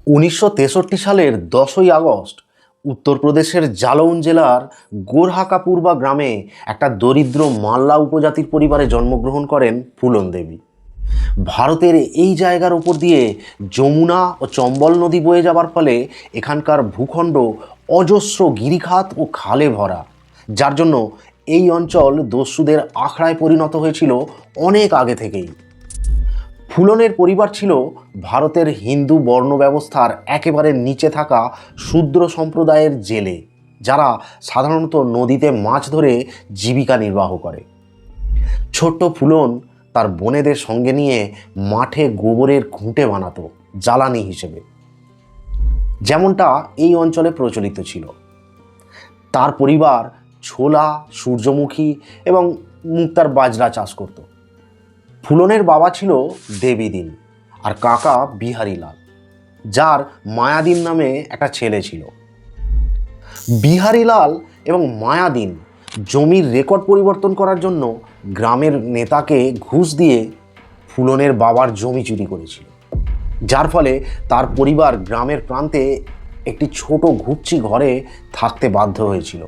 1963 সালের 10ই আগস্ট উত্তরপ্রদেশের জালৌন জেলার গোরহাকাপুরবা গ্রামে একটা দরিদ্র মাল্লা উপজাতির পরিবারে জন্মগ্রহণ করেন ফুলন দেবী। ভারতের এই জায়গার উপর দিয়ে যমুনা ও চম্বল নদী বয়ে যাবার ফলে এখানকার ভূখণ্ড অজস্র গিরিখাত ও খালে ভরা, যার জন্য এই অঞ্চল দস্যুদের আখড়ায় পরিণত হয়েছিল অনেক আগে থেকেই। ফুলনের পরিবার ছিল ভারতের হিন্দু বর্ণ ব্যবস্থার একেবারে নিচে থাকা শূদ্র সম্প্রদায়ের জেলে, যারা সাধারণত নদীতে মাছ ধরে জীবিকা নির্বাহ করে। ছোট্ট ফুলন তার বোনেদের সঙ্গে নিয়ে মাঠে গোবরের ঘুঁটে বানাতো জ্বালানি হিসেবে, যেমনটা এই অঞ্চলে প্রচলিত ছিল। তার পরিবার ছোলা, সূর্যমুখী এবং মুক্তার বাজরা চাষ করত। ফুলনের বাবা ছিল দেবীদিন আর কাকা বিহারীলাল, যার মায়াদিন নামে একটা ছেলে ছিল। বিহারীলাল এবং মায়াদিন জমির রেকর্ড পরিবর্তন করার জন্য গ্রামের নেতাকে ঘুষ দিয়ে ফুলনের বাবার জমি চুরি করেছিল, যার ফলে তার পরিবার গ্রামের প্রান্তে একটি ছোট ঘুপচি ঘরে থাকতে বাধ্য হয়েছিল।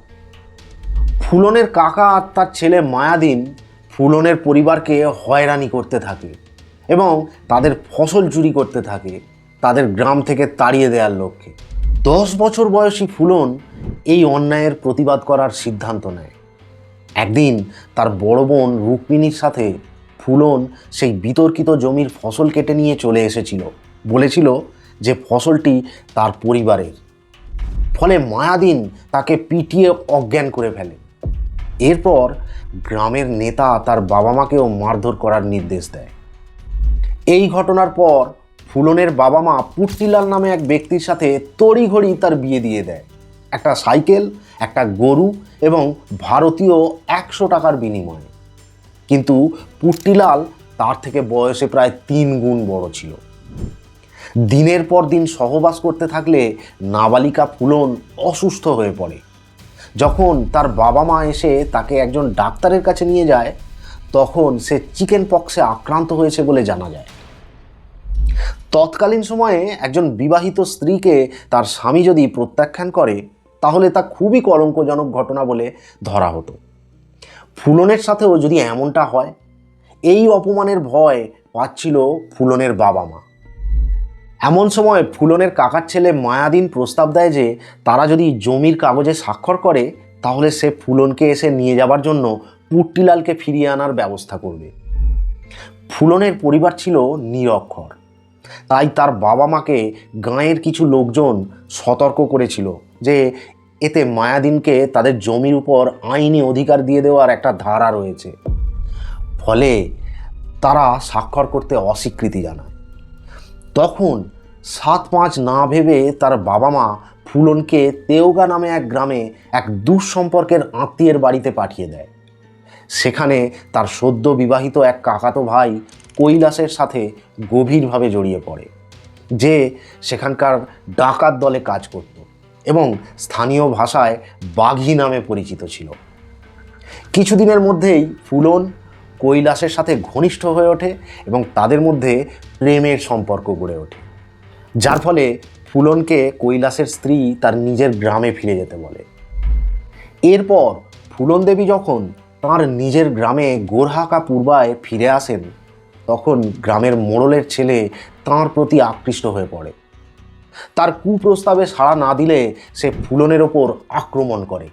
ফুলনের কাকা আর তার ছেলে মায়াদিন ফুলনের পরিবারকে হয়রানি করতে থাকে এবং তাদের ফসল চুরি করতে থাকে তাদের গ্রাম থেকে তাড়িয়ে দেওয়ার লক্ষ্যে। 10 বছর বয়সী ফুলন এই অন্যায়ের প্রতিবাদ করার সিদ্ধান্ত নেয়। একদিন তার বড় বোন রুক্মিণীর সাথে ফুলন সেই বিতর্কিত জমির ফসল কেটে নিয়ে চলে এসেছিল। বলেছিল যে ফসলটি তার পরিবারের। ফলে মায়াদিন তাকে পিটিয়ে অজ্ঞান করে ফেলে। এরপর গ্রামের নেতা তার বাবা মাকেও মারধর করার নির্দেশ দেয়। এই ঘটনার পর ফুলনের বাবা মা পুট্টিলাল নামে এক ব্যক্তির সাথে তড়িঘড়ি তার বিয়ে দিয়ে দেয়, একটা সাইকেল, একটা গরু এবং ভারতীয় 100 টাকার বিনিময়ে। কিন্তু পুট্টিলাল তার থেকে বয়সে প্রায় 3 গুণ বড় ছিল। দিনের পর দিন সহবাস করতে থাকলে নাবালিকা ফুলন অসুস্থ হয়ে পড়ে। যখন তার বাবা মা এসে তাকে একজন ডাক্তারের কাছে নিয়ে যায়, তখন সে চিকেন পক্সে আক্রান্ত হয়েছে বলে জানা যায়। তৎকালীন সময়ে একজন বিবাহিত স্ত্রীকে তার স্বামী যদি প্রত্যাখ্যান করে, তাহলে তা খুবই কলঙ্কজনক ঘটনা বলে ধরা হতো। ফুলনের সাথেও যদি এমনটা হয়, এই অপমানের ভয় পাচ্ছিল ফুলনের বাবা মা। এমন সময় ফুলনের কাকার ছেলে মায়াদিন প্রস্তাব দেয় যে তারা যদি জমির কাগজে স্বাক্ষর করে, তাহলে সে ফুলনকে এসে নিয়ে যাবার জন্য পুট্টিলালকে ফিরিয়ে আনার ব্যবস্থা করবে। ফুলনের পরিবার ছিল নিরক্ষর, তাই তার বাবা মাকে গাঁয়ের কিছু লোকজন সতর্ক করেছিল যে এতে মায়াদিনকে তাদের জমির উপর আইনি অধিকার দিয়ে দেওয়ার একটা ধারা রয়েছে। ফলে তারা স্বাক্ষর করতে অস্বীকৃতি জানায়। তখন 7-5 না ভেবে তার বাবা মা ফুলনকে তেওগা নামে এক গ্রামে এক দুঃসম্পর্কের আত্মীয়ের বাড়িতে পাঠিয়ে দেয়। সেখানে তার সদ্য বিবাহিত এক কাকাতো ভাই কৈলাসের সাথে গভীরভাবে জড়িয়ে পড়ে, যে সেখানকার ডাকাত দলে কাজ করত এবং স্থানীয় ভাষায় বাঘি নামে পরিচিত ছিল। কিছুদিনের মধ্যেই ফুলন কৈলাসের সাথে ঘনিষ্ঠ হয়ে ওঠে এবং তাদের মধ্যে প্রেমের সম্পর্ক গড়ে ওঠে, যার ফলে ফুলনকে কৈলাসের স্ত্রী তার নিজের গ্রামে ফিরে যেতে বলে। এরপর ফুলন দেবী যখন তাঁর নিজের গ্রামে গোরহাকাপুরবায় ফিরে আসেন, তখন গ্রামের মোড়লের ছেলে তাঁর প্রতি আকৃষ্ট হয়ে পড়ে। তার কুপ্রস্তাবে সাড়া না দিলে সে ফুলনের ওপর আক্রমণ করে।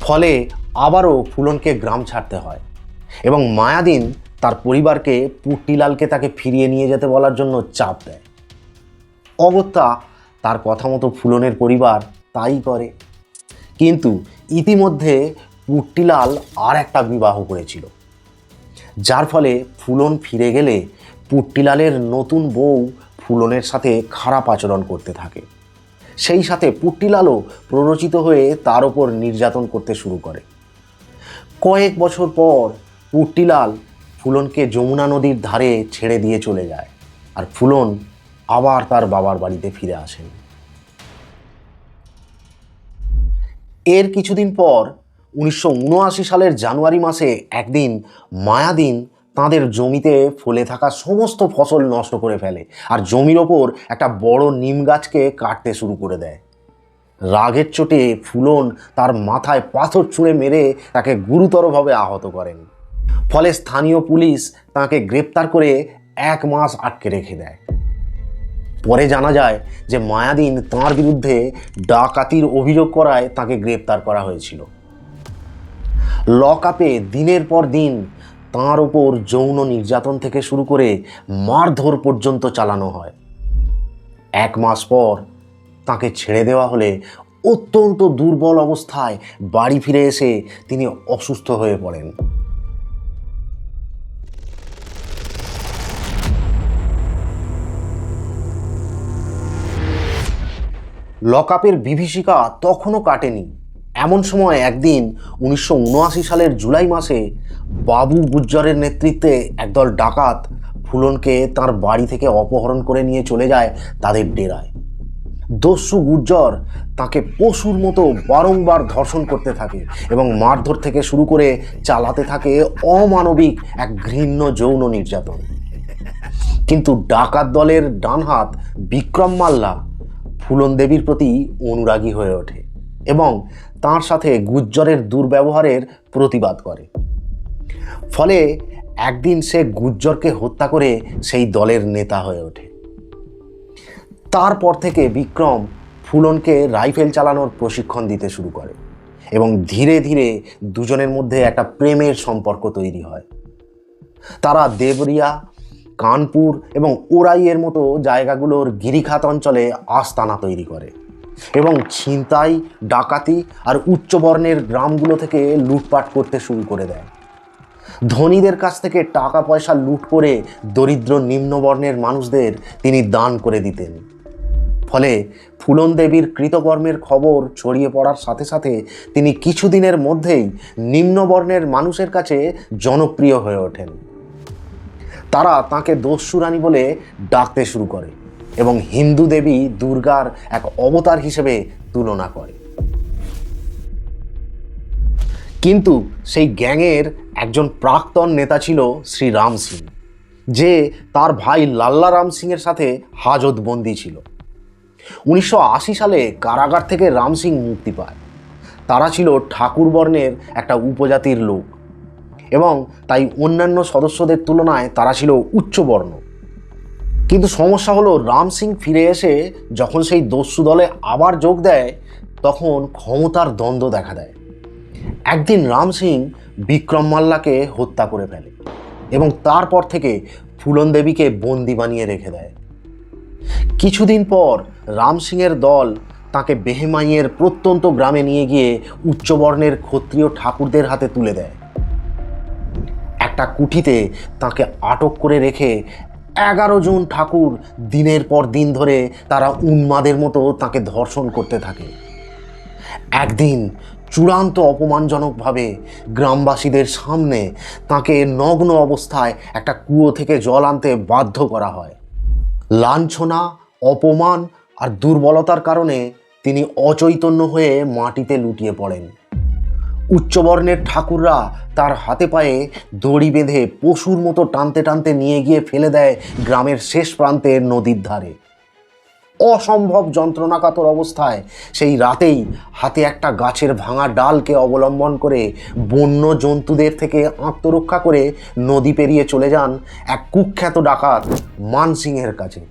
ফলে আবারও ফুলনকে গ্রাম ছাড়তে হয় এবং মায়াদিন তার পরিবারকে পুট্টিলালকে তাকে ফিরিয়ে নিয়ে যেতে বলার জন্য চাপ দেয়। অগত্যা তার কথা মতো ফুলনের পরিবার তাই করে। কিন্তু ইতিমধ্যে পুট্টিলাল আর একটা বিবাহ করেছিল, যার ফলে ফুলন ফিরে গেলে পুট্টিলালের নতুন বউ ফুলনের সাথে খারাপ আচরণ করতে থাকে। সেই সাথে পুট্টিলালও প্ররোচিত হয়ে তার ওপর নির্যাতন করতে শুরু করে। কয়েক বছর পর পুট্টিলাল ফুলনকে যমুনা নদীর ধারে ছেড়ে দিয়ে চলে যায় আর ফুলন আবার তার বাবার বাড়িতে ফিরে আসেন। এর কিছুদিন পর 1979 সালের জানুয়ারি মাসে একদিন মায়াদিন তাদের জমিতে ফলে থাকা সমস্ত ফসল নষ্ট করে ফেলে আর জমির ওপর একটা বড় নিম গাছকে কাটতে শুরু করে দেয়। রাগের চোটে ফুলন তার মাথায় পাথর ছুঁড়ে মেরে তাকে গুরুতরভাবে আহত করেন। ফলে স্থানীয় পুলিশ তাকে গ্রেপ্তার করে 1 মাস আটকে রেখে দেয়। পরে জানা যায় যে মায়াদিন তাঁর বিরুদ্ধে ডাকাতির অভিযোগ করায় তাকে গ্রেপ্তার করা হয়েছিল। লক আপে দিনের পর দিন তাঁর ওপর যৌন নির্যাতন থেকে শুরু করে মারধর পর্যন্ত চালানো হয়। 1 মাস পর তাকে ছেড়ে দেওয়া হলে অত্যন্ত দুর্বল অবস্থায় বাড়ি ফিরে এসে তিনি অসুস্থ হয়ে পড়েন। লকআপের বিভীষিকা তখনও কাটেনি। এমন সময় একদিন 1979 সালের জুলাই মাসে বাবু গুজ্জরের নেতৃত্বে একদল ডাকাত ফুলনকে তার বাড়ি থেকে অপহরণ করে নিয়ে চলে যায় তাদের ডেরায়। দস্যু গুজ্জর তাকে পশুর মতো বারংবার ধর্ষণ করতে থাকে এবং মারধর থেকে শুরু করে চালাতে থাকে অমানবিক এক ঘৃণ্য যৌন নির্যাতন। কিন্তু ডাকাত দলের ডান হাত বিক্রম মাল্লা ফুলন দেবীর প্রতি অনুরাগী হয়ে ওঠে এবং তার সাথে গুজ্জরের দুর্ব্যবহারের প্রতিবাদ করে। ফলে একদিন সে গুজ্জরকে হত্যা করে সেই দলের নেতা হয়ে ওঠে। তারপর থেকে বিক্রম ফুলনকে রাইফেল চালানোর প্রশিক্ষণ দিতে শুরু করে এবং ধীরে ধীরে দুজনের মধ্যে একটা প্রেমের সম্পর্ক তৈরি হয়। তারা দেবরিয়া, কানপুর এবং ওরাইয়ের মতো জায়গাগুলোর গিরিখাত অঞ্চলে আস্তানা তৈরি করে এবং ছিনতাই, ডাকাতি আর উচ্চবর্ণের গ্রামগুলো থেকে লুটপাট করতে শুরু করে দেয়। ধনীদের কাছ থেকে টাকা পয়সা লুট করে দরিদ্র নিম্নবর্ণের মানুষদের তিনি দান করে দিতেন। ফলে ফুলন দেবীর কৃতকর্মের খবর ছড়িয়ে পড়ার সাথে সাথে তিনি কিছুদিনের মধ্যেই নিম্নবর্ণের মানুষের কাছে জনপ্রিয় হয়ে ওঠেন। তারা তাকে দস্যু রানী বলে ডাকতে শুরু করে এবং হিন্দু দেবী দুর্গার এক অবতার হিসেবে তুলনা করে। কিন্তু সেই গ্যাংয়ের একজন প্রাক্তন নেতা ছিল শ্রী রাম সিং, যে তার ভাই লাল্লা রাম সিংয়ের সাথে হাজতবন্দি ছিল। 1980 সালে কারাগার থেকে রাম সিং মুক্তি পায়। তারা ছিল ঠাকুর বর্ণের একটা উপজাতির লোক এবং তাই অন্যান্য সদস্যদের তুলনায় তারা ছিল উচ্চবর্ণ। কিন্তু সমস্যা হলো, রাম সিং ফিরে এসে যখন সেই দস্যু দলে আবার যোগ দেয় তখন ক্ষমতার দ্বন্দ্ব দেখা দেয়। একদিন রাম সিং বিক্রম মাল্লাকে হত্যা করে ফেলে এবং তারপর থেকে ফুলন দেবীকে বন্দি বানিয়ে রেখে দেয়। কিছুদিন পর রাম সিংয়ের দল তাকে বেহেমাইয়ের প্রত্যন্ত গ্রামে নিয়ে গিয়ে উচ্চবর্ণের ক্ষত্রিয় ঠাকুরদের হাতে তুলে দেয়। একটা কুঠিতে তাকে আটক করে রেখে 11 জন ঠাকুর দিনের পর দিন ধরে তারা উন্মাদের মতো তাকে ধর্ষণ করতে থাকে। একদিন চূড়ান্ত অপমানজনকভাবে গ্রামবাসীদের সামনে তাকে নগ্ন অবস্থায় একটা কুয়ো থেকে জল আনতে বাধ্য করা হয়। লাঞ্ছনা, অপমান আর দুর্বলতার কারণে তিনি অচৈতন্য হয়ে মাটিতে লুটিয়ে পড়েন। উচ্চবর্ণের ঠাকুররা তার হাতে পায়ে দড়ি বেঁধে পশুর মতো টানতে টানতে নিয়ে গিয়ে ফেলে দেয় গ্রামের শেষ প্রান্তে নদীর ধারে। অসম্ভব যন্ত্রণাকাতর অবস্থায় সেই রাতেই হাতে একটা গাছের ভাঙা ডালকে অবলম্বন করে বন্য জন্তুদের থেকে আত্মরক্ষা করে নদী পেরিয়ে চলে যান এক কুখ্যাত ডাকাত মান সিংয়ের কাছে।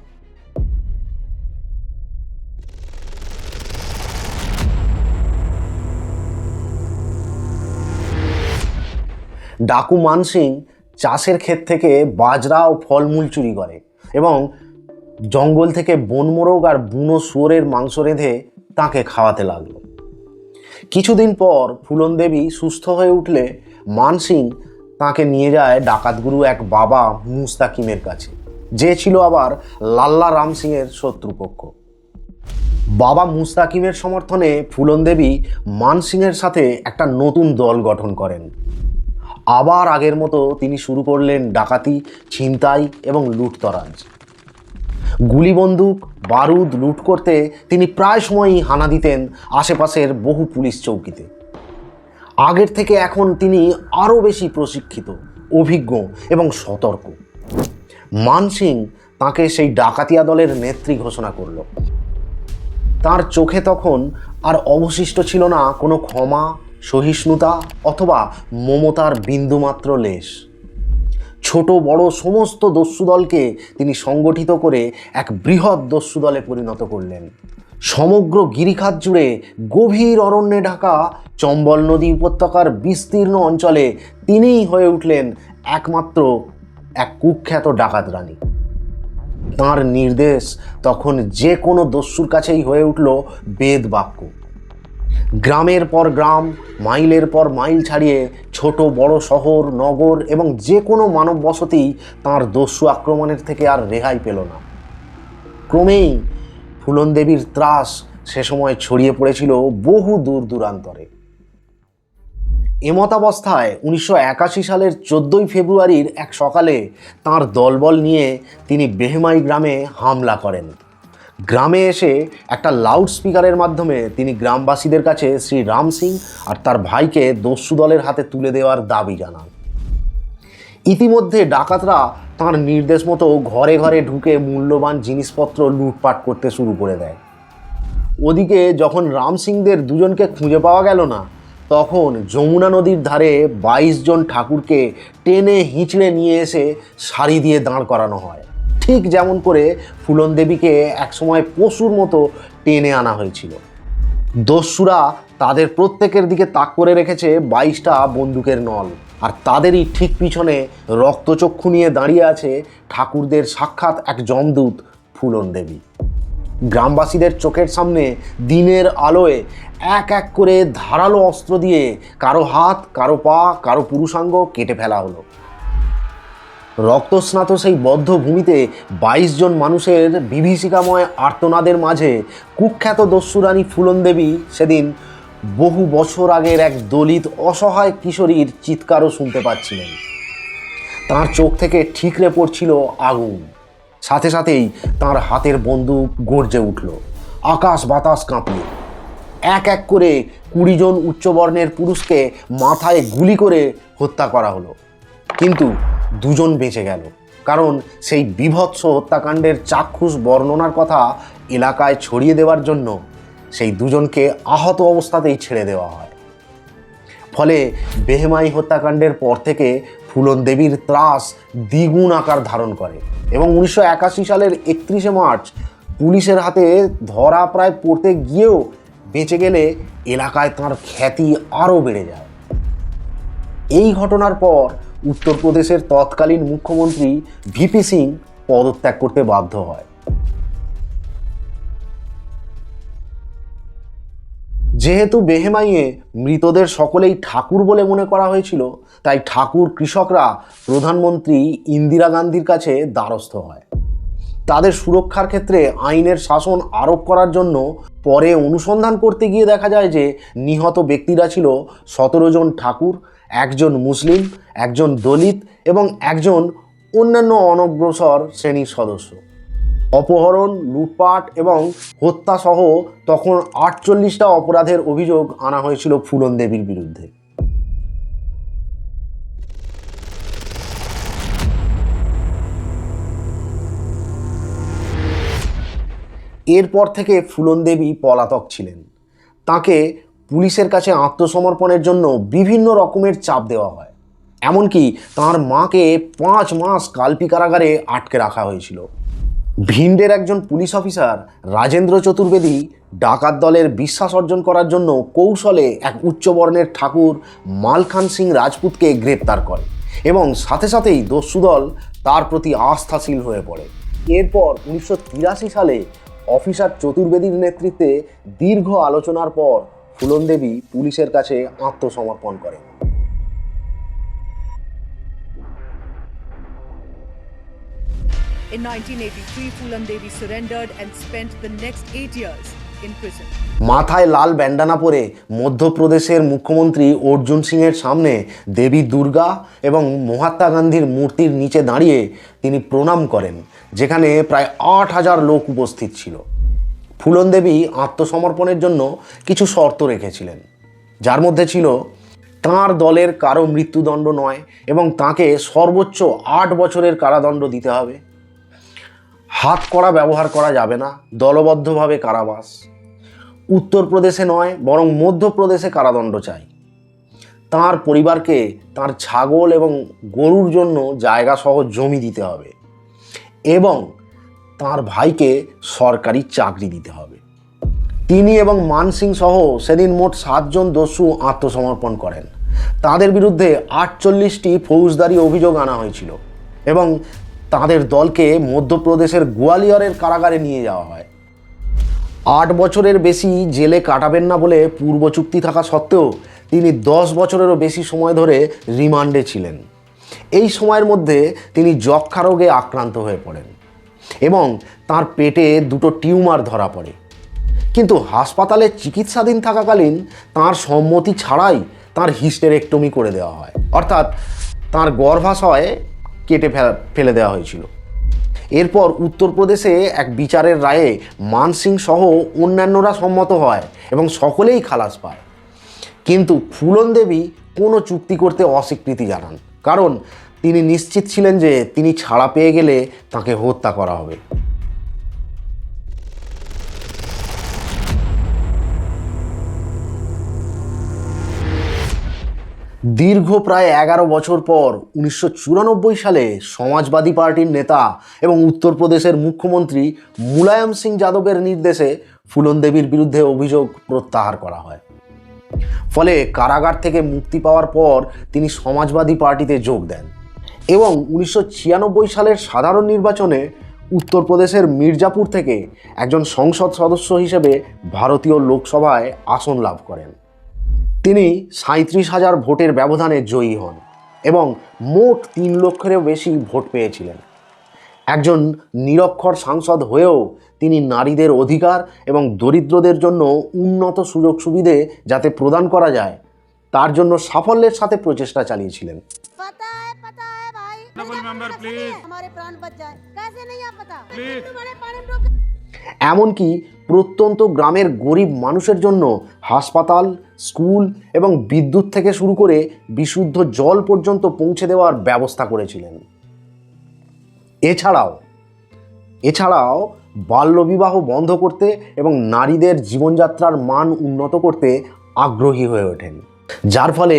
ডাকু মান সিং চাষের ক্ষেত থেকে বাজরা ও ফলমূল চুরি করে এবং জঙ্গল থেকে বনমোরগ আর বুনো শুয়োরের মাংস রেঁধে তাকে খাওয়াতে লাগলো। কিছুদিন পর ফুলন দেবী সুস্থ হয়ে উঠলে মান সিং তাকে নিয়ে যায় ডাকাতগুরু এক বাবা মুস্তাকিমের কাছে, যে ছিল আবার লাল্লা রাম সিংয়ের শত্রুপক্ষ। বাবা মুস্তাকিমের সমর্থনে ফুলন দেবী মান সিংয়ের সাথে একটা নতুন দল গঠন করেন। আবার আগের মতো তিনি শুরু করলেন ডাকাতি, ছিনতাই এবং লুটতরাজ। গুলি বন্দুক, বারুদ লুট করতে তিনি প্রায় সময়ই হানা দিতেন আশেপাশের বহু পুলিশ চৌকিতে। আগের থেকে এখন তিনি আরও বেশি প্রশিক্ষিত অভিজ্ঞ এবং সতর্ক। মানসিং তাকে সেই ডাকাতিয়া দলের নেত্রী ঘোষণা করল। তার চোখে তখন আর অবশিষ্ট ছিল না কোনো ক্ষমা, সহিষ্ণুতা অথবা মমতার বিন্দুমাত্র লেশ। ছোট বড় সমস্ত দস্যু দলকে তিনি সংগঠিত করে এক বৃহৎ দস্যু দলে পরিণত করলেন। সমগ্র গিরিখাত জুড়ে গভীর অরণ্যে ঢাকা চম্বল নদী উপত্যকার বিস্তীর্ণ অঞ্চলে তিনিই হয়ে উঠলেন একমাত্র এক কুখ্যাত ডাকাত রানী। তাঁর নির্দেশ তখন যে কোনো দস্যুর কাছেই হয়ে উঠল বেদ বাক্য। গ্রামের পর গ্রাম, মাইলের পর মাইল ছাড়িয়ে ছোট বড় শহর, নগর এবং যে কোনো মানব বসতি তাঁর দস্যু আক্রমণের থেকে আর রেহাই পেল না। ক্রমেই ফুলন দেবীর ত্রাস সে সময় ছড়িয়ে পড়েছিল বহু দূর দূরান্তরে। এমতাবস্থায় 1981 সালের 14 ফেব্রুয়ারির এক সকালে তাঁর দলবল নিয়ে তিনি বেহমাই গ্রামে হামলা করেন। গ্রামে এসে একটা লাউড স্পিকারের মাধ্যমে তিনি গ্রামবাসীদের কাছে শ্রী রাম সিং আর তার ভাইকে দস্যু দলের হাতে তুলে দেওয়ার দাবি জানান। ইতিমধ্যে ডাকাতরা তাঁর নির্দেশ মতো ঘরে ঘরে ঢুকে মূল্যবান জিনিসপত্র লুটপাট করতে শুরু করে দেয়। ওদিকে যখন রাম সিংদের দুজনকে খুঁজে পাওয়া গেল না, তখন যমুনা নদীর ধারে 22 জন ঠাকুরকে টেনে হিঁচড়ে নিয়ে এসে সারি দিয়ে দাঁড় করানো হয়, ঠিক যেমন করে ফুলন দেবীকে একসময় পশুর মতো টেনে আনা হয়েছিল। দস্যুরা তাদের প্রত্যেকের দিকে তাক করে রেখেছে 22টা বন্দুকের নল, আর তাদেরই ঠিক পিছনে রক্তচক্ষু নিয়ে দাঁড়িয়ে আছে ঠাকুরদের সাক্ষাৎ এক যমদূত ফুলন দেবী। গ্রামবাসীদের চোখের সামনে দিনের আলোয় এক এক করে ধারালো অস্ত্র দিয়ে কারো হাত, কারো পা, কারো পুরুষাঙ্গ কেটে ফেলা হলো। রক্তস্নাত সেই বদ্ধ ভূমিতে 22 জন মানুষের বিভীষিকাময় আর্তনাদের মাঝে কুখ্যাত দস্যুরানী ফুলন দেবী সেদিন বহু বছর আগের এক দলিত অসহায় কিশোরীর চিৎকারও শুনতে পাচ্ছিলেন। তার চোখ থেকে ঠিকরে পড়ছিল আগুন, সাথে সাথেই তার হাতের বন্দুক গর্জে উঠল আকাশ বাতাস কাঁপিয়ে। এক এক করে 20 জন উচ্চবর্ণের পুরুষকে মাথায় গুলি করে হত্যা করা হলো, কিন্তু 2 জন বেঁচে গেল, কারণ সেই বীভৎস হত্যাকাণ্ডের চাক্ষুষ বর্ণনার কথা এলাকায় ছড়িয়ে দেওয়ার জন্য সেই 2 জনকে আহত অবস্থাতেই ছেড়ে দেওয়া হয়। ফলে বেহমাই হত্যাকাণ্ডের পর থেকে ফুলন দেবীর ত্রাস দ্বিগুণ আকার ধারণ করে এবং 1981 সালের 31শে মার্চ পুলিশের হাতে ধরা প্রায় পড়তে গিয়েও বেঁচে গেলে এলাকায় তাঁর খ্যাতি আরও বেড়ে যায়। এই ঘটনার পর উত্তরপ্রদেশের তৎকালীন মুখ্যমন্ত্রী ভিপি সিং পদত্যাগ করতে বাধ্য হয়। যেহেতু বেহেমাইয়ে মৃতদের সকলেই ঠাকুর বলে মনে করা হয়েছিল, তাই ঠাকুর কৃষকরা প্রধানমন্ত্রী ইন্দিরা গান্ধীর কাছে দ্বারস্থ হয়। তাদের সুরক্ষার ক্ষেত্রে আইনের শাসন আরোপ করার জন্য পরে অনুসন্ধান করতে গিয়ে দেখা যায় যে নিহত ব্যক্তিরা ছিল 17 জন ঠাকুর, 1 জন মুসলিম, 1 জন দলিত এবং 1 জন অন্যান্য অনগ্রসর শ্রেণীর সদস্য। অপহরণ, লুটপাট এবং হত্যাসহ তখন 48টা অপরাধের অভিযোগ আনা হয়েছিল ফুলন দেবীর বিরুদ্ধে। এরপর থেকে ফুলন দেবী পলাতক ছিলেন। তাকে পুলিশের কাছে আত্মসমর্পণের জন্য বিভিন্ন রকমের চাপ দেওয়া হয়, এমনকি তার মাকে 5 মাস কালপি কারাগারে আটকে রাখা হয়েছিল। ভিন্ডের একজন পুলিশ অফিসার রাজেন্দ্র চতুর্বেদী ডাকাত দলের বিশ্বাস অর্জন করার জন্য কৌশলে এক উচ্চবর্ণের ঠাকুর মালখান সিং রাজপুতকে গ্রেপ্তার করে এবং সাথে সাথেই দস্যুদল তার প্রতি আস্থাশীল হয়ে পড়ে। এরপর 1983 সালে অফিসার চতুর্বেদীর নেতৃত্বে দীর্ঘ আলোচনার পর ফুলন দেবী পুলিশের কাছে আত্মসমর্পণ করেন। In 1983, Phulan Devi surrendered and spent the next 8 years in prison. মাথায় লাল ব্যান্ডানা পরে মধ্যপ্রদেশের মুখ্যমন্ত্রী অর্জুন সিংয়ের সামনে দেবী দুর্গা এবং মহাত্মা গান্ধীর মূর্তির নিচে দাঁড়িয়ে তিনি প্রণাম করেন, যেখানে প্রায় 8000 লোক উপস্থিত ছিল। ফুলন দেবী আত্মসমর্পণের জন্য কিছু শর্ত রেখেছিলেন, যার মধ্যে ছিল তাঁর দলের কারো মৃত্যুদণ্ড নয় এবং তাকে সর্বোচ্চ 8 বছরের কারাদণ্ড দিতে হবে। হাত কড়া ব্যবহার করা যাবে না, দলবদ্ধভাবে কারাবাস। উত্তরপ্রদেশে নয় বরং মধ্যপ্রদেশে কারাদণ্ড চাই। তাঁর পরিবারকে তাঁর ছাগল এবং গরুর জন্য জায়গা সহ জমি দিতে হবে এবং তাঁর ভাইকে সরকারি চাকরি দিতে হবে। তিনি এবং মান সিং সহ সেদিন মোট 7 জন দস্যু আত্মসমর্পণ করেন। তাদের বিরুদ্ধে 48টি ফৌজদারি অভিযোগ আনা হয়েছিল এবং তাদের দলকে মধ্যপ্রদেশের গোয়ালিয়রের কারাগারে নিয়ে যাওয়া হয়। 8 বছরের বেশি জেলে কাটাবেন না বলে পূর্ব চুক্তি থাকা সত্ত্বেও তিনি 10 বছরেরও বেশি সময় ধরে রিমান্ডে ছিলেন। এই সময়ের মধ্যে তিনি যক্ষা রোগে আক্রান্ত হয়ে পড়েন এবং তার পেটে 2টো টিউমার ধরা পড়ে। কিন্তু হাসপাতালে চিকিৎসাধীন থাকাকালীন তার সম্মতি ছাড়াই তার হিস্টেরেক্টমি করে দেওয়া হয়, অর্থাৎ তার গর্ভাশয় কেটে ফেলে দেওয়া হয়েছিল। এরপর উত্তরপ্রদেশে এক বিচারের রায়ে মান সিং সহ অন্যান্যরা সম্মত হয় এবং সকলেই খালাস পায়। কিন্তু ফুলন দেবী কোনো চুক্তি করতে অস্বীকৃতি জানান, কারণ তিনি নিশ্চিত ছিলেন যে তিনি ছাড়া পেয়ে গেলে তাকে হত্যা করা হবে। দীর্ঘ প্রায় 11 বছর পর 1994 সালে সমাজবাদী পার্টির নেতা এবং উত্তরপ্রদেশের মুখ্যমন্ত্রী মুলায়ম সিং যাদবের নির্দেশে ফুলন দেবীর বিরুদ্ধে অভিযোগ প্রত্যাহার করা হয়। ফলে কারাগার থেকে মুক্তি পাওয়ার পর তিনি সমাজবাদী পার্টিতে যোগ দেন এবং 1996 সালের সাধারণ নির্বাচনে উত্তরপ্রদেশের মির্জাপুর থেকে একজন সংসদ সদস্য হিসেবে ভারতীয় লোকসভায় আসন লাভ করেন। তিনি 37,000 ভোটের ব্যবধানে জয়ী হন এবং মোট 3 লক্ষেরও বেশি ভোট পেয়েছিলেন। একজন নিরক্ষর সাংসদ হয়েও তিনি নারীদের অধিকার এবং দরিদ্রদের জন্য উন্নত সুযোগ সুবিধে যাতে প্রদান করা যায় তার জন্য সাফল্যের সাথে প্রচেষ্টা চালিয়েছিলেন। এমনকি প্রত্যন্ত গ্রামের গরিব মানুষের জন্য হাসপাতাল, স্কুল এবং বিদ্যুৎ থেকে শুরু করে বিশুদ্ধ জল পর্যন্ত পৌঁছে দেওয়ার ব্যবস্থা করেছিলেন। এছাড়াও বাল্যবিবাহ বন্ধ করতে এবং নারীদের জীবনযাত্রার মান উন্নত করতে আগ্রহী হয়ে ওঠেন, যার ফলে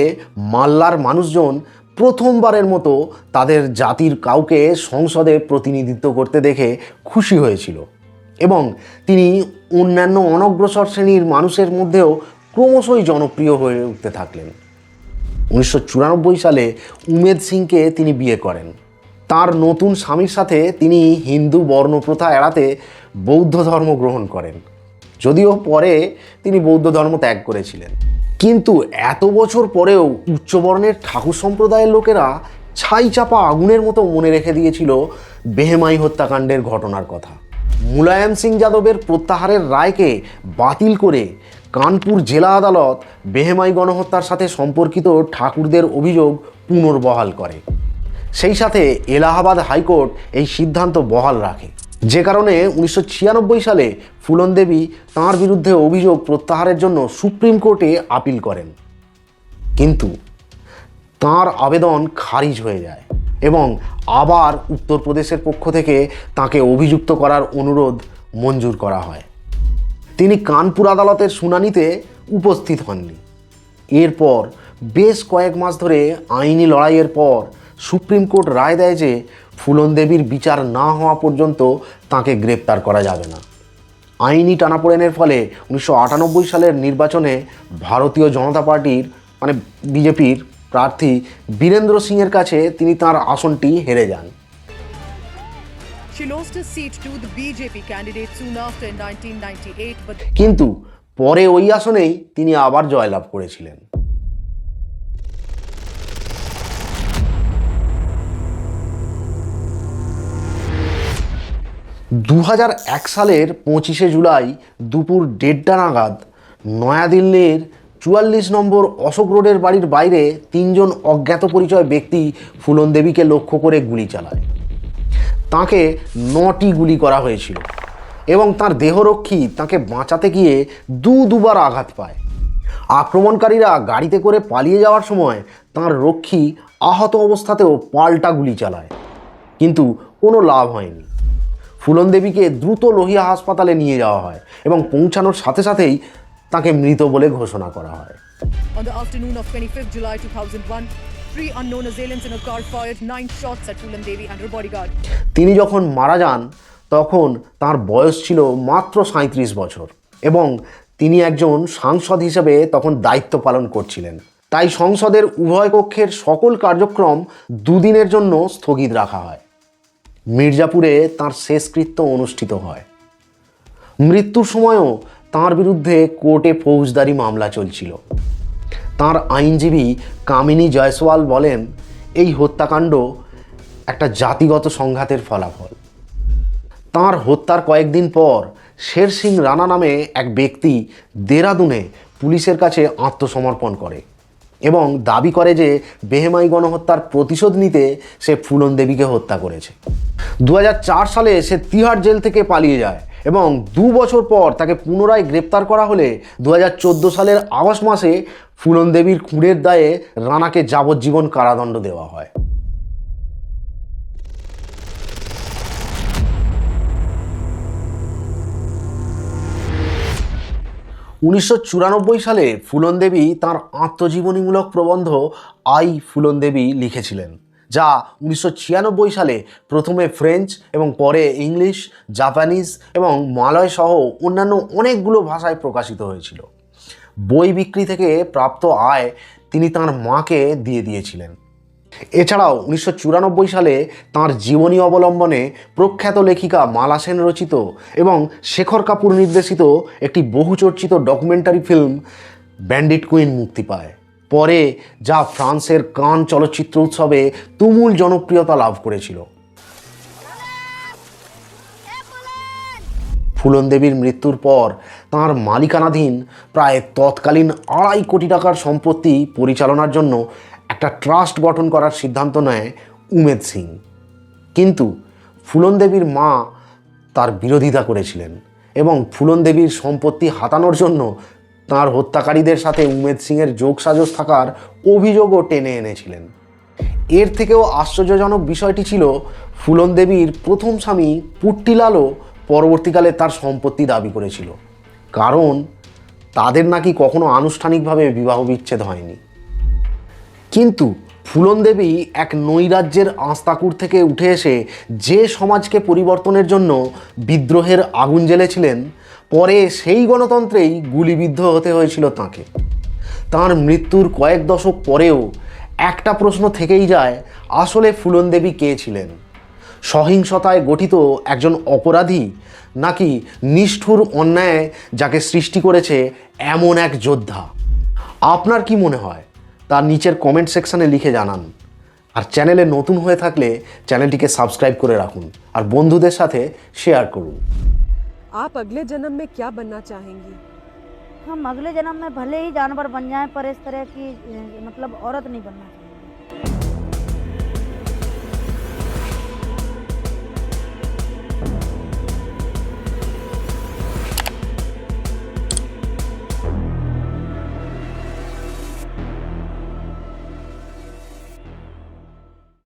মাল্লার মানুষজন প্রথমবারের মতো তাদের জাতির কাউকে সংসদে প্রতিনিধিত্ব করতে দেখে খুশি হয়েছিল এবং তিনি অন্যান্য অনগ্রসর শ্রেণীর মানুষের মধ্যেও ক্রমশই জনপ্রিয় হয়ে উঠতে থাকলেন। 1994 সালে উমেদ সিংকে তিনি বিয়ে করেন। তার নতুন স্বামীর সাথে তিনি হিন্দু বর্ণপ্রথা এড়াতে বৌদ্ধ ধর্ম গ্রহণ করেন, যদিও পরে তিনি বৌদ্ধ ধর্ম ত্যাগ করেছিলেন। কিন্তু এত বছর পরেও উচ্চবর্ণের ঠাকুর সম্প্রদায়ের লোকেরা ছাই চাপা আগুনের মতো মনে রেখে দিয়েছিল বেহেমাই হত্যাকাণ্ডের ঘটনার কথা। মুলায়ম সিং যাদবের প্রত্যাহারের রায়কে বাতিল করে কানপুর জেলা আদালত বেহেমাই গণহত্যার সাথে সম্পর্কিত ঠাকুরদের অভিযোগ পুনর্বহাল করে। সেই সাথে এলাহাবাদ হাইকোর্ট এই সিদ্ধান্ত বহাল রাখে, যে কারণে 1996 সালে ফুলন দেবী তাঁর বিরুদ্ধে অভিযোগ প্রত্যাহারের জন্য সুপ্রিম কোর্টে আপিল করেন। কিন্তু তাঁর আবেদন খারিজ হয়ে যায় এবং আবার উত্তরপ্রদেশের পক্ষ থেকে তাকে অভিযুক্ত করার অনুরোধ মঞ্জুর করা হয়। তিনি কানপুর আদালতের শুনানিতে উপস্থিত হননি। এরপর বেশ কয়েক মাস ধরে আইনি লড়াইয়ের পর সুপ্রিম কোর্ট রায় দেয় যে ফুলন দেবীর বিচার না হওয়া পর্যন্ত তাকে গ্রেপ্তার করা যাবে না। আইনি টানাপোড়েনের ফলে 1998 সালের নির্বাচনে ভারতীয় জনতা পার্টির বিজেপির প্রার্থী বীরেন্দ্র সিংয়ের কাছে তিনি তার আসনটি হেরে যান। She lost her seat to the BJP candidate soon after in 1998, but কিন্তু পরে ওই আসনেই তিনি আবার জয়লাভ করেছিলেন। সালের 25শে জুলাই দুপুর 1:30 নাগাদ নয়াদিল্লির 44 নম্বর অশোক রোডের বাড়ির বাইরে 3 জন অজ্ঞাত পরিচয় ব্যক্তি ফুলন দেবীকে লক্ষ্য করে গুলি চালায়। তাকে 9টি গুলি করা হয়েছিল এবং তার দেহরক্ষী তাকে বাঁচাতে গিয়ে দুবার আঘাত পায়। আক্রমণকারীরা গাড়িতে করে পালিয়ে যাওয়ার সময় তাঁর রক্ষী আহত অবস্থাতেও পাল্টা গুলি চালায়, কিন্তু কোনো লাভ হয়নি। ফুলন দেবীকে দ্রুত লোহিয়া হাসপাতালে নিয়ে যাওয়া হয় এবং পৌঁছানোর সাথে সাথেই তাকে মৃত বলে ঘোষণা করা হয়। On the afternoon of 25th July 2001, 3 unknown assailants in a car fired 9 shots at Phulan Devi and her bodyguard. তিনি যখন মারা যান তখন তার বয়স ছিল মাত্র 37 বছর এবং তিনি একজন সাংসদ হিসেবে তখন দায়িত্ব পালন করছিলেন। তাই সংসদের উভয় কক্ষের সকল কার্যক্রম দুদিনের জন্য স্থগিত রাখা হয়। মির্জাপুরে তার শেষকৃত্য অনুষ্ঠিত হয়। মৃত্যুর সময়ও তার বিরুদ্ধে কোর্টে ফৌজদারি মামলা চলছিল। তার আইনজীবী কামিনী জয়সওয়াল বলেন, এই হত্যাকাণ্ড একটা জাতিগত সংঘাতের ফলাফল। তাঁর হত্যার কয়েকদিন পর শের সিং রানা নামে এক ব্যক্তি দেরাদুনে পুলিশের কাছে আত্মসমর্পণ করে এবং দাবি করে যে বেহেমাই গণহত্যার প্রতিশোধ নিতে সে ফুলন দেবীকে হত্যা করেছে। 2004 সালে সে তিহাড় জেল থেকে পালিয়ে যায় এবং 2 বছর পর তাকে পুনরায় গ্রেপ্তার করা হলে 2014 সালের আগস্ট মাসে ফুলন দেবীর খুনের দায়ে রানাকে যাবজ্জীবন কারাদণ্ড দেওয়া হয়। উনিশশো সালে ফুলন দেবী তাঁর আত্মজীবনীমূলক প্রবন্ধ আই ফুলন দেবী লিখেছিলেন, যা 1996 সালে প্রথমে ফ্রেঞ্চ এবং পরে ইংলিশ, জাপানিজ এবং মালয় সহ অন্যান্য অনেকগুলো ভাষায় প্রকাশিত হয়েছিল। বই বিক্রি থেকে প্রাপ্ত আয় তিনি তাঁর মাকে দিয়ে দিয়েছিলেন। এছাড়াও 1994 সালে তাঁর জীবনী অবলম্বনে প্রখ্যাত লেখিকা মালা সেন রচিত এবং শেখর কাপুর নির্দেশিত একটি বহুচর্চিত ডকুমেন্টারি ফিল্ম ব্যান্ডিট কুইন মুক্তি পায় পরে, যা ফ্রান্সের কান চলচ্চিত্র উৎসবে তুমুল জনপ্রিয়তা লাভ করেছিল। ফুলন দেবীর মৃত্যুর পর তাঁর মালিকানাধীন প্রায় তৎকালীন 2.5 কোটি টাকার সম্পত্তি পরিচালনার জন্য একটা ট্রাস্ট গঠন করার সিদ্ধান্ত নেয় উমেদ সিং, কিন্তু ফুলন দেবীর মা তার বিরোধিতা করেছিলেন এবং ফুলন দেবীর সম্পত্তি হাতানোর জন্য তাঁর হত্যাকারীদের সাথে উমেদ সিংয়ের যোগসাজশ থাকার অভিযোগও টেনে এনেছিলেন। এর থেকেও আশ্চর্যজনক বিষয়টি ছিল ফুলন দেবীর প্রথম স্বামী পুট্টিলালও পরবর্তীকালে তার সম্পত্তি দাবি করেছিল, কারণ তাদের নাকি কখনো আনুষ্ঠানিকভাবে বিবাহ বিচ্ছেদ হয়নি। কিন্তু ফুলন দেবী এক নৈরাজ্যের আস্তাকুর থেকে উঠে এসে যে সমাজকে পরিবর্তনের জন্য বিদ্রোহের আগুন জ্বেলেছিলেন, পরে সেই গণতন্ত্রেই গুলিবিদ্ধ হতে হয়েছিল তাঁকে। তাঁর মৃত্যুর কয়েক দশক পরেও একটা প্রশ্ন থেকেই যায়, আসলে ফুলন দেবী কে ছিলেন? সহিংসতায় গঠিত একজন অপরাধী, নাকি নিষ্ঠুর অন্যায় যাকে সৃষ্টি করেছে এমন এক যোদ্ধা? আপনার কি মনে হয় তার নিচের কমেন্ট সেকশানে লিখে জানান। আর চ্যানেলে নতুন হয়ে থাকলে চ্যানেলটিকে সাবস্ক্রাইব করে রাখুন আর বন্ধুদের সাথে শেয়ার করুন। आप अगले जन्म में क्या बनना चाहेंगी? हम अगले जन्म में भले ही जानवर बन जाएं पर इस तरह की मतलब औरत नहीं बनना चाहिए।